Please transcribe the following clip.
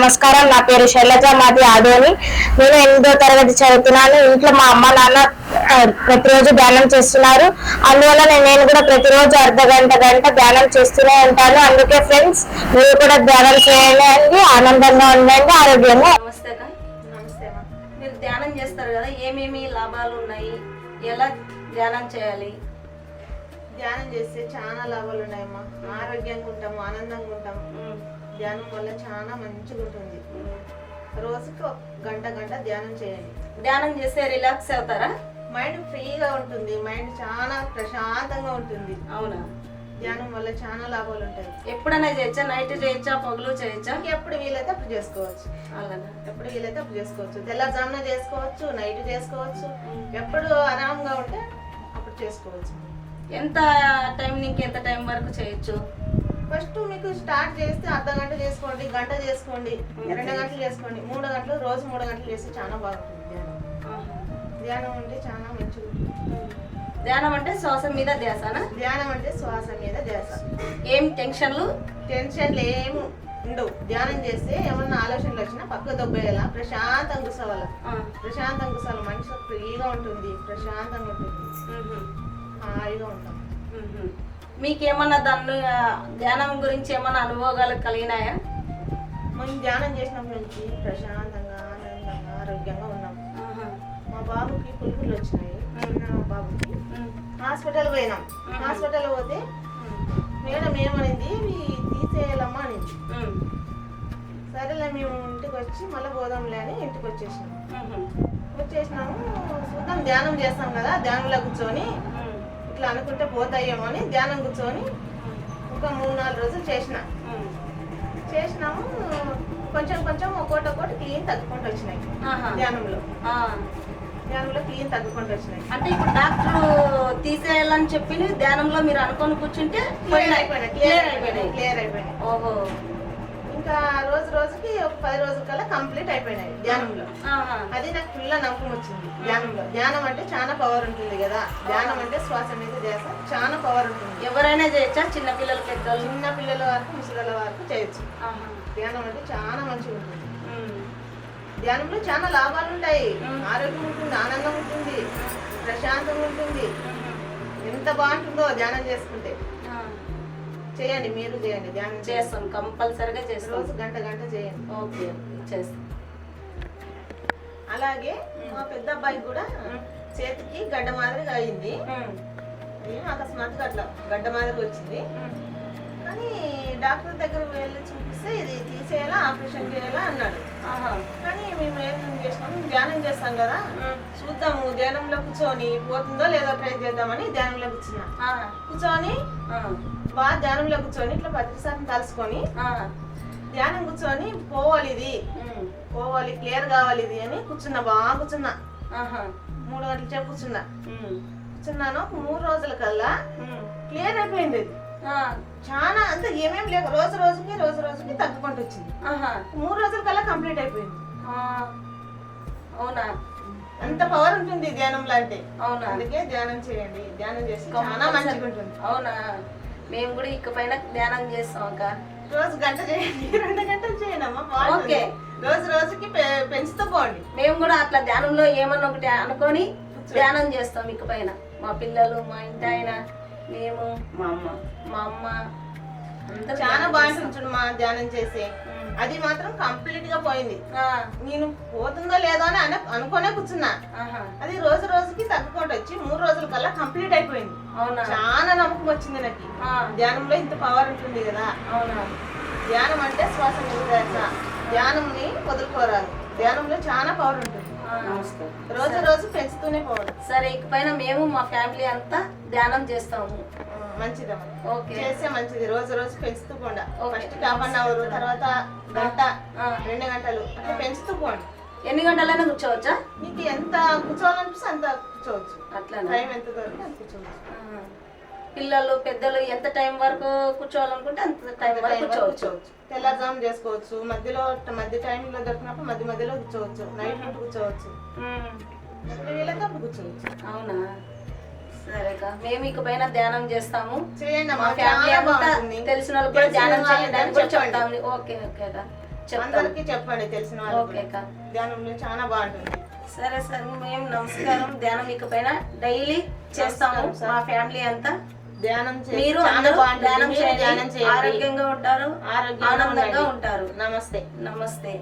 నమస్కారం. నా పేరు శైలజ, మాది ఆదోని. నేను 8వ తరగతి చదువుతున్నాను. ఇంట్లో మా అమ్మ నాన్న ప్రతిరోజు ధ్యానం చేస్తున్నారు. అందువల్ల నేను కూడా ప్రతిరోజు అర్ధ గంట ధ్యానం చేస్తూనే ఉంటాను. అందుకే ఫ్రెండ్స్, మీరు కూడా ధ్యానం చేయండి, ఆనందంగా ఉండండి, ఆరోగ్యంగా. నమస్తే అక్క. నమస్తే అమ్మా. మీరు ధ్యానం చేస్తారు కదా, ఏమేమి లాభాలు ఉన్నాయి, ఎలా ధ్యానం చేయాలి? ధ్యానం చేస్తే చాలా లాభాలు ఉన్నాయమ్మా. ఆరోగ్యంగా ఉంటాము, ఆనందంగా ఉంటాము. ధ్యానం వల్ల చాలా మంచిగా ఉంటుంది. రోజుకి ఒక గంట ధ్యానం చేయండి. ధ్యానం చేస్తే రిలాక్స్ అవుతారా? మైండ్ ఫ్రీగా ఉంటుంది, మైండ్ చాలా ప్రశాంతంగా ఉంటుంది. అవునా? ధ్యానం వల్ల చాలా లాభాలు ఉంటాయి. ఎప్పుడైనా చేయొచ్చా? నైట్ చేయొచ్చా, పగులు చేయొచ్చా? ఎప్పుడు వీలైతే అప్పుడు చేసుకోవచ్చు. అలానా? ఎప్పుడు వీలైతే అప్పుడు చేసుకోవచ్చు. తెల్లజామున చేసుకోవచ్చు, నైట్ చేసుకోవచ్చు. ఎప్పుడు ఆరాంగా ఉంటే అప్పుడు చేసుకోవచ్చు. ఎంత టైం నుంచి ఎంత టైం వరకు చేయొచ్చు? ఫస్ట్ మీకు స్టార్ట్ చేస్తే అర్ధ గంట చేసుకోండి, గంట చేసుకోండి, 2 గంటలు చేసుకోండి, 3 గంటలు, రోజు 3 గంటలు చేస్తే చాలా బాగుంటుంది ధ్యానం. ధ్యానం అంటే చాలా మంచిగా ఉంటుంది. ధ్యానం అంటే శ్వాస మీద ధ్యాసనా? ధ్యానం అంటే శ్వాస మీద ధ్యాస. ఏం టెన్షన్లు ఏమి ఉండవు. ధ్యానం చేస్తే ఏమన్నా ఆలోచనలు వచ్చినా పక్క దొబ్బేయాల, ప్రశాంతంగా కూర్చోవాల. ప్రశాంతంగా కూర్చోవాలి. మనిషి ఫ్రీగా ఉంటుంది, ప్రశాంతంగా ఉంటుంది, హాయిగా ఉంటాం. మీకేమన్నా దాని ధ్యానం గురించి ఏమన్నా అనుభవాలు కలిగినాయా? మనం ధ్యానం చేసినప్పటి నుంచి ప్రశాంతంగా, ఆనందంగా, ఆరోగ్యంగా ఉన్నాం. మా బాబుకి పులుపులు వచ్చినాయి. మా బాబుకి హాస్పిటల్ పోయినాం. హాస్పిటల్ పోతే మేడం ఏమనింది, ఇవి తీసేయాలమ్మా అనింది. సరేలే మేము ఇంటికి వచ్చి మళ్ళీ పోదాంలే అని ఇంటికి వచ్చేసినాము. చూద్దాం, ధ్యానం చేస్తాం కదా, ధ్యానంలో కూర్చొని ఇట్లా అనుకుంటే పోతాయేమో అని ధ్యానం కూర్చొని ఒక 3-4 రోజులు చేసినాము. కొంచెం ఒక్కోటి క్లీన్ తగ్గుకుంటూ వచ్చినాయి. ధ్యానంలో క్లీన్ తగ్గుకుంటూ వచ్చినాయి. అంటే ఇప్పుడు డాక్టర్ తీసేయాలని చెప్పి ధ్యానంలో మీరు అనుకొని కూర్చుంటే క్లియర్ అయిపోయినాయి. ఓహో. ఇంకా రోజుకి ఒక 10 రోజుల కల్లా కంప్లీట్ అయిపోయినాయి ధ్యానంలో. అది నాకు ఫుల్ నమ్మకం వచ్చింది ధ్యానంలో. ధ్యానం అంటే చాలా పవర్ ఉంటుంది కదా. ధ్యానం అంటే శ్వాస మీద ధ్యాస, చాలా పవర్ ఉంటుంది. ఎవరైనా చేయొచ్చా? చిన్న పిల్లలు, పెద్దలు? చిన్న పిల్లల వరకు, ముసలి వరకు చేయొచ్చు. ధ్యానం అంటే చాలా మంచిగా ఉంటుంది. ధ్యానంలో చాలా లాభాలు ఉంటాయి. ఆరోగ్యం ఉంటుంది, ఆనందం ఉంటుంది, ప్రశాంతంగా ఉంటుంది. ఎంత బాగుంటుందో ధ్యానం చేసుకుంటే. చేయండి, మీరు చేయండి. ధ్యానం చేస్తాం, కంపల్సరిగా చేస్తాం. రోజు గంట చేయండి. ఓకే, చేస్తాం. అలాగే మా పెద్ద అబ్బాయికి కూడా చేతికి గడ్డ మాదిరిగా అయింది. అకస్మాత్తుగా అట్లా గడ్డ మాదిరి వచ్చింది. కానీ డాక్టర్ దగ్గర వెళ్ళి చూపిస్తే ఇది తీసేయాలా, ఆపరేషన్ చేయాలా అన్నాడు. కానీ మేము ఏం చేసినాము, ధ్యానం చేస్తాం కదా, చూద్దాము ధ్యానంలో కూర్చొని పోతుందో లేదో ట్రై చేద్దామని ధ్యానంలో కూర్చొని బాగా ధ్యానంలో కూర్చొని ఇట్లా 10 సార్లు తలుసుకొని ధ్యానం కూర్చొని పోవాలి, క్లియర్ కావాలి ఇది అని బాగా కూర్చున్నా. 3 గంటల సేపు కూర్చున్నాను. 3 రోజుల కల్లా క్లియర్ అయిపోయింది. అది చాలా అంత ఏమేమి లేక రోజుకి తగ్గుకుంటూ వచ్చింది. 3 రోజుల కల్లా కంప్లీట్ అయిపోయింది. అవునా? అంత పవర్ ఉంటుంది ధ్యానంలో అంటే. అవునా? అందుకే ధ్యానం చేయండి. ధ్యానం చేసి చాలా మంచిగా ఉంటుంది. అవునా? మేము కూడా ఇకపైన ధ్యానం చేస్తాం అక్క. రోజు గంట చేయండి, 2 గంటలు చేయండి అమ్మా. ఓకే, రోజుకి పెంచుతూ పోండి. మేము కూడా అట్లా ధ్యానంలో ఏమన్నా ఒకటి అనుకొని ధ్యానం చేస్తాం ఇకపైన. మా పిల్లలు, మా ఇంటి ఆయన, మేము, మా అమ్మ అంతా చాలా బాగుంటుంది మా ధ్యానం చేసి. అది మాత్రం కంప్లీట్ గా పోయింది. నేను పోతుందో లేదో అని అనుకోనే కూర్చున్నా. అది రోజుకి తగ్గుకుంటూ వచ్చి 3 రోజుల కల్లా కంప్లీట్ అయిపోయింది. చాలా నమ్మకం వచ్చింది నాకు. ధ్యానంలో ఇంత పవర్ ఉంటుంది కదా. ధ్యానం అంటే శ్వాస మీద ధ్యాస. ధ్యానంని వదులుకోరాదు. ధ్యానంలో చాలా పవర్ ఉంటుంది. రోజు పెంచుతూనే పోవాలి. సరే, ఇకపైన మేము మా ఫ్యామిలీ అంతా ధ్యానం చేస్తాము. మంచిదమ్మా. ఓకే, చేస్తే మంచిది. రోజు పెంచుతూ పోండి. ఫస్ట్ 1/2 అవర్, తర్వాత గంట, 2 గంటలు అట్లా పెంచుతూ పోండి. ఎన్ని గంటలైనా కూర్చోవచ్చా? మీకు ఎంత కూర్చోవాలనిపిస్తే అంత కూర్చోవచ్చు. అట్లా టైం ఎంత దొరికి అంత కూర్చోవచ్చు. పిల్లలు, పెద్దలు ఎంత టైం వరకు కూర్చోవాలనుకుంటే అంత టైం వరకు కూర్చోవచ్చు. తెల్లజాము చేసుకోవచ్చు. మధ్య టైంలో దొరికినప్పుడు మధ్యలో కూర్చోవచ్చు. నైట్ కూర్చోవచ్చు. వీళ్ళతో అప్పుడు కూర్చోవచ్చు. అవునా? సరే, మేము ఇకపైన ధ్యానం చేస్తాము. చేయండి, మా ఫ్యామిలీ అంతా తెలిసిన వాళ్ళు కూడా ధ్యానం చేయడానికి చెప్తాము. ఓకే. అందరికి చెప్పండి తెలిసిన వాళ్ళు ఓకే అక్క. ధ్యానంలో చాలా బాగుంటుంది. సరే సార్, మేము నమస్కారం. ధ్యానం ఇక పైన డైలీ చేస్తాము మా ఫ్యామిలీ అంతా. ధ్యానం మీరు చాలా అందరూ బాగుంటుంది. ధ్యానం మీరు ధ్యానం చేయండి, చేయండి, ఆరోగ్యంగా ఉంటారు, ఆరోగ్యంగా ఆనందంగా ఉండండి. ఉంటారు. నమస్తే. నమస్తే.